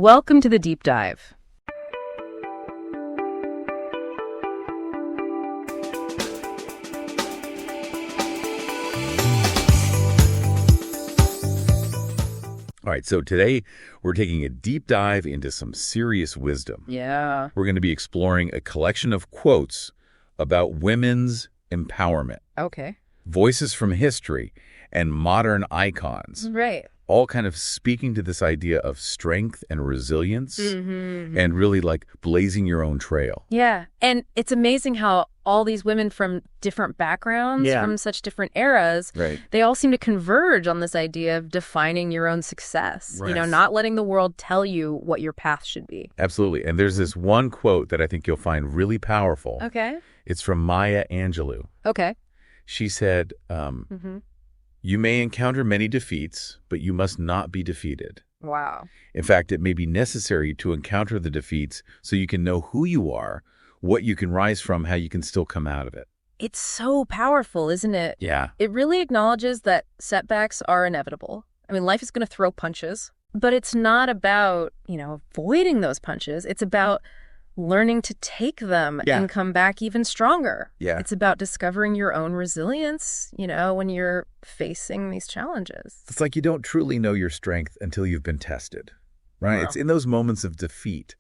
Welcome to the Deep Dive. All right, so today we're taking a deep dive into some serious wisdom. Yeah. We're going to be exploring a collection of quotes about women's empowerment, Okay. voices from history, and modern icons, Right. all kind of speaking to this idea of strength and resilience and really like blazing your own trail. Yeah. And it's amazing how all these women from different backgrounds, from such different eras, Right. they all seem to converge on this idea of defining your own success, Right. not letting the world tell you what your path should be. Absolutely. And there's this one quote that I think you'll find really powerful. Okay. It's from Maya Angelou. Okay. She said, "You may encounter many defeats, but you must not be defeated. Wow. In fact, it may be necessary to encounter the defeats so you can know who you are, what you can rise from, how you can still come out of it." It's so powerful, isn't it? Yeah. It really acknowledges that setbacks are inevitable. I mean, life is going to throw punches, but it's not about, avoiding those punches. It's about learning to take them and come back even stronger. Yeah. It's about discovering your own resilience, when you're facing these challenges. It's like you don't truly know your strength until you've been tested, right? Wow. It's in those moments of defeat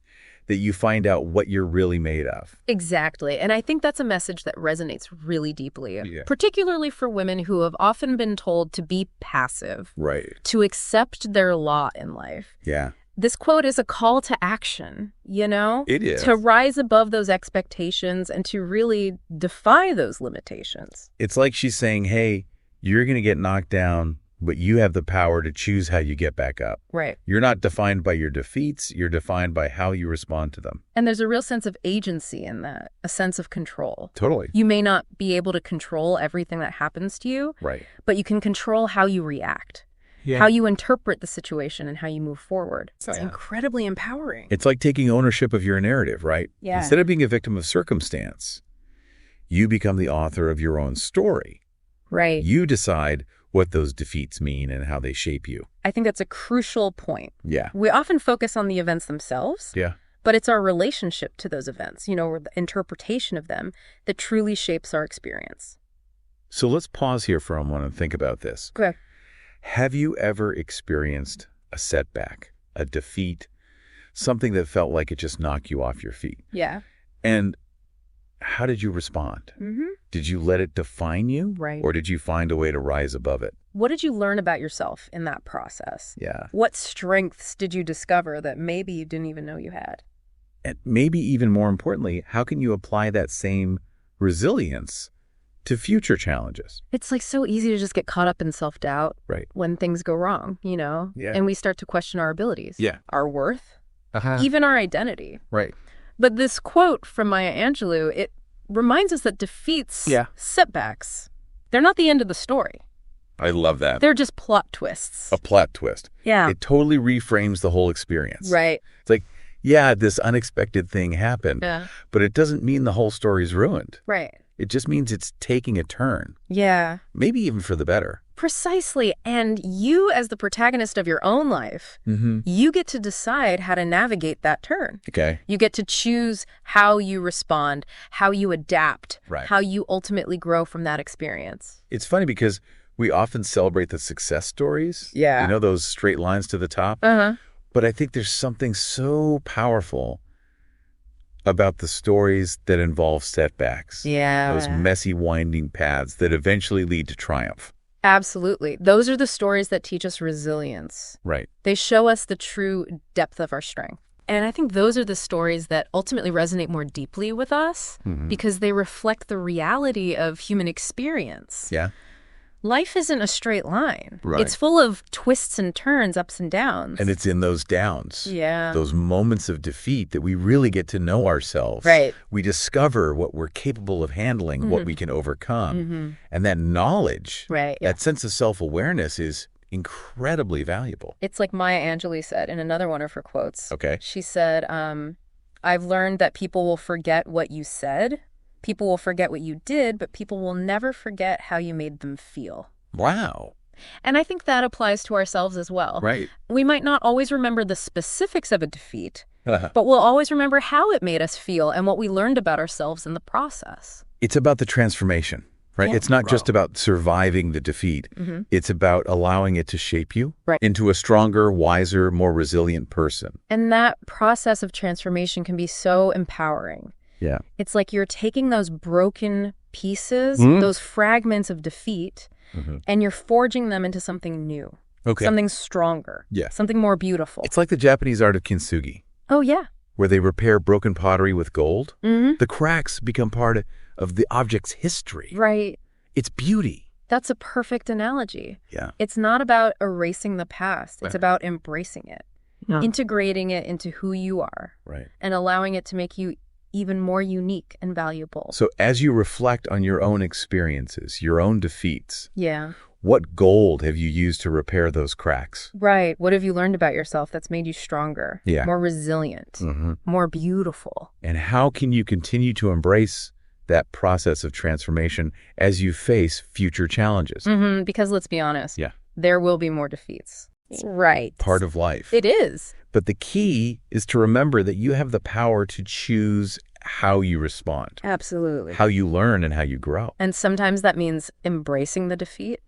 that you find out what you're really made of. Exactly. And I think that's a message that resonates really deeply, Yeah. particularly for women who have often been told to be passive, Right. to accept their lot in life. Yeah. This quote is a call to action, It is. to rise above those expectations and to really defy those limitations. It's like she's saying, hey, you're going to get knocked down, but you have the power to choose how you get back up. Right. You're not defined by your defeats. You're defined by how you respond to them. And there's a real sense of agency in that, a sense of control. Totally. You may not be able to control everything that happens to you, Right. but you can control how you react. Yeah. How you interpret the situation and how you move forward. It's Yeah. incredibly empowering. It's like taking ownership of your narrative, right? Yeah. Instead of being a victim of circumstance, you become the author of your own story. Right. You decide what those defeats mean and how they shape you. I think that's a crucial point. Yeah. We often focus on the events themselves, Yeah. but it's our relationship to those events, or the interpretation of them that truly shapes our experience. So let's pause here for a moment and think about this. Okay. Have you ever experienced a setback, a defeat, something that felt like it just knocked you off your feet? Yeah. And how did you respond? Did you let it define you? Right. Or did you find a way to rise above it? What did you learn about yourself in that process? Yeah. What strengths did you discover that maybe you didn't even know you had? And maybe even more importantly, how can you apply that same resilience to future challenges? It's like so easy to just get caught up in self-doubt Right. when things go wrong, Yeah. and we start to question our abilities, Yeah. our worth, Uh-huh. even our identity. Right. But this quote from Maya Angelou, it reminds us that defeats, setbacks, they're not the end of the story. I love that. They're just plot twists. A plot twist. Yeah. It totally reframes the whole experience. Right. It's like, yeah, this unexpected thing happened, Yeah. but it doesn't mean the whole story's ruined. Right. It just means it's taking a turn, Yeah. maybe even for the better. Precisely. And you, as the protagonist of your own life, you get to decide how to navigate that turn. Okay. You get to choose how you respond, how you adapt, Right. how you ultimately grow from that experience. It's funny because we often celebrate the success stories. Yeah. Those straight lines to the top. Uh-huh. But I think there's something so powerful about the stories that involve setbacks. Yeah. Those messy, winding paths that eventually lead to triumph. Absolutely. Those are the stories that teach us resilience. Right. They show us the true depth of our strength. And I think those are the stories that ultimately resonate more deeply with us because they reflect the reality of human experience. Yeah. Life isn't a straight line. Right. It's full of twists and turns, ups and downs. And it's in those downs. Yeah. Those moments of defeat that we really get to know ourselves. Right. We discover what we're capable of handling, what we can overcome. And that knowledge, Right, yeah. that sense of self-awareness is incredibly valuable. It's like Maya Angelou said in another one of her quotes. Okay. She said, I've learned that people will forget what you said, people will forget what you did, but people will never forget how you made them feel. Wow. And I think that applies to ourselves as well. Right. We might not always remember the specifics of a defeat, Uh-huh. but we'll always remember how it made us feel and what we learned about ourselves in the process. It's about the transformation, right? Yeah. It's not just about surviving the defeat. It's about allowing it to shape you into a stronger, wiser, more resilient person. And that process of transformation can be so empowering. Yeah. It's like you're taking those broken pieces, those fragments of defeat, and you're forging them into something new, something stronger, something more beautiful. It's like the Japanese art of kintsugi. Oh, yeah. Where they repair broken pottery with gold. The cracks become part of the object's history. Right. It's beauty. That's a perfect analogy. Yeah. It's not about erasing the past. It's about embracing it, integrating it into who you are, and allowing it to make you even more unique and valuable. So as you reflect on your own experiences, your own defeats, Yeah. what gold have you used to repair those cracks? Right. What have you learned about yourself that's made you stronger, more resilient, more beautiful? And how can you continue to embrace that process of transformation as you face future challenges? Because let's be honest, there will be more defeats. Right. Part of life. It is. But the key is to remember that you have the power to choose how you respond. Absolutely. How you learn and how you grow. And sometimes that means embracing the defeat,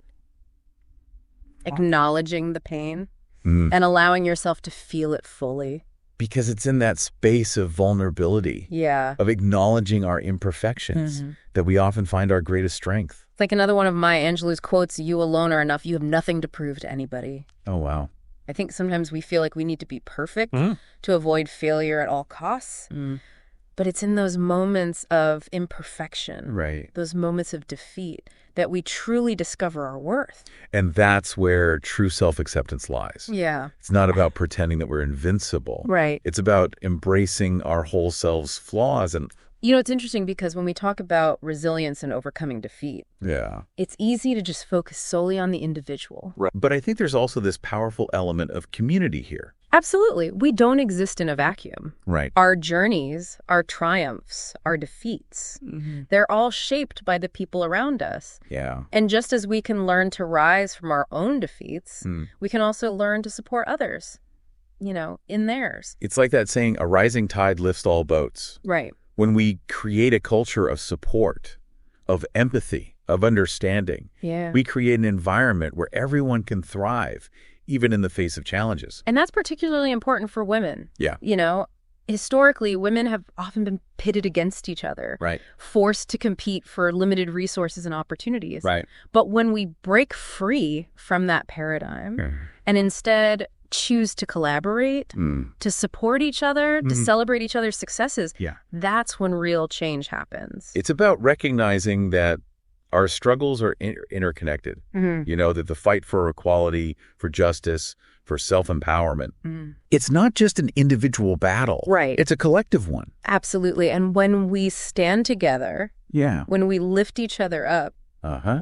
acknowledging the pain, and allowing yourself to feel it fully. Because it's in that space of vulnerability, of acknowledging our imperfections, that we often find our greatest strength. It's like another one of Maya Angelou's quotes, "You alone are enough. You have nothing to prove to anybody." Oh, wow. I think sometimes we feel like we need to be perfect to avoid failure at all costs. But it's in those moments of imperfection, those moments of defeat, that we truly discover our worth. And that's where true self-acceptance lies. Yeah. It's not about pretending that we're invincible. Right. It's about embracing our whole selves' flaws. And you know, it's interesting because when we talk about resilience and overcoming defeat, it's easy to just focus solely on the individual. Right. But I think there's also this powerful element of community here. Absolutely. We don't exist in a vacuum. Right. Our journeys, our triumphs, our defeats, they're all shaped by the people around us. Yeah. And just as we can learn to rise from our own defeats, we can also learn to support others, you know, in theirs. It's like that saying, a rising tide lifts all boats. Right. When we create a culture of support, of empathy, of understanding, we create an environment where everyone can thrive, even in the face of challenges. And that's particularly important for women. Yeah. You know, historically, women have often been pitted against each other, forced to compete for limited resources and opportunities. But when we break free from that paradigm and instead choose to collaborate, to support each other, to celebrate each other's successes, that's when real change happens. It's about recognizing that our struggles are interconnected. You know, that the fight for equality, for justice, for self-empowerment, it's not just an individual battle. It's a collective one. Absolutely. And when we stand together, when we lift each other up,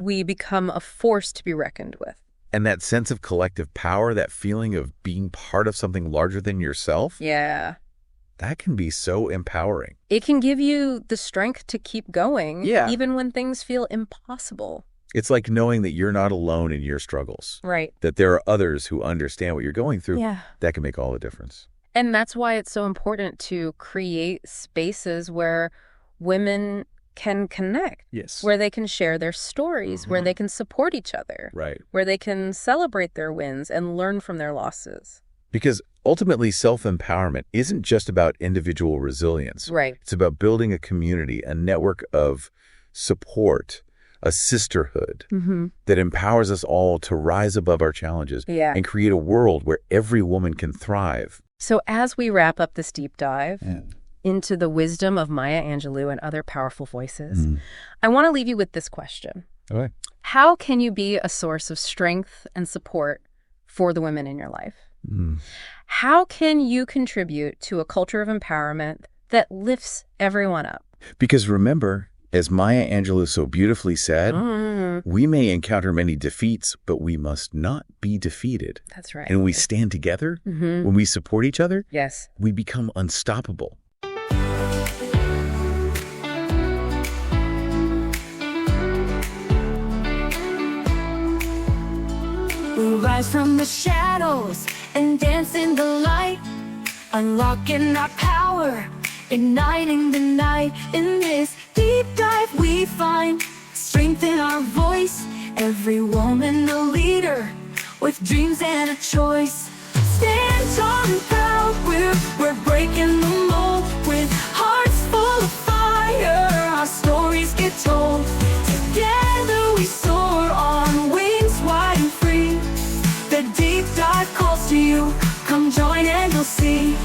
we become a force to be reckoned with. And that sense of collective power, that feeling of being part of something larger than yourself, that can be so empowering. It can give you the strength to keep going, even when things feel impossible. It's like knowing that you're not alone in your struggles. That there are others who understand what you're going through. That can make all the difference. And that's why it's so important to create spaces where women can connect, where they can share their stories, where they can support each other, where they can celebrate their wins and learn from their losses. Because ultimately, self-empowerment isn't just about individual resilience. It's about building a community, a network of support, a sisterhood that empowers us all to rise above our challenges and create a world where every woman can thrive. So as we wrap up this deep dive into the wisdom of Maya Angelou and other powerful voices, I want to leave you with this question. How can you be a source of strength and support for the women in your life? How can you contribute to a culture of empowerment that lifts everyone up? Because remember, as Maya Angelou so beautifully said, we may encounter many defeats, but we must not be defeated. That's right. And when we stand together, when we support each other, we become unstoppable. We'll rise from the shadows and dance in the light, unlocking our power, igniting the night. In this deep dive we find strength in our voice, every woman a leader with dreams and a choice. Stand tall and proud, we're breaking the mold, with hearts full of fire, our stories get told. Together we soar on wings wide and free. The deep dive calls to you, come join and you'll see.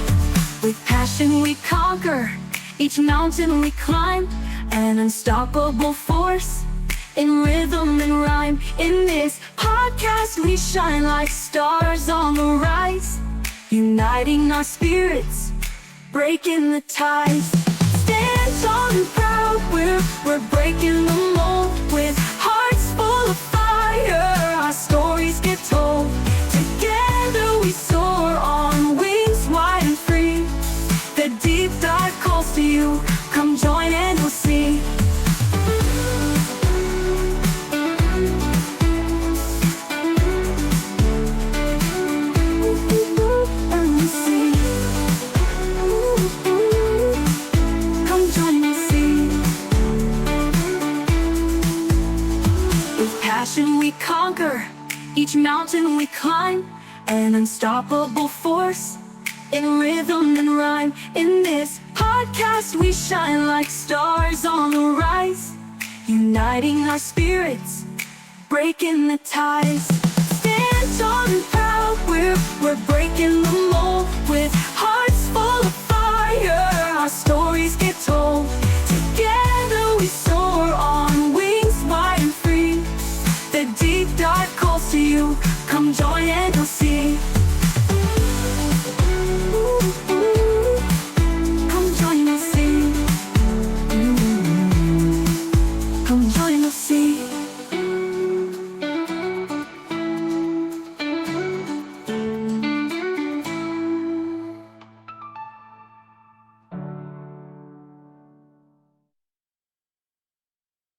With passion we conquer, each mountain we climb, an unstoppable force in rhythm and rhyme. In this podcast we shine like stars on the rise, uniting our spirits, breaking the ties. Stand tall and proud, we're breaking the mold, with hearts full of fire, our stories get told. Together we soar on wings wide and free. The deep dive calls to you, come join and we'll see. We conquer, each mountain we climb, an unstoppable force in rhythm and rhyme. In this podcast we shine like stars on the rise, uniting our spirits, breaking the ties. Stand tall and proud, we're breaking the mold, with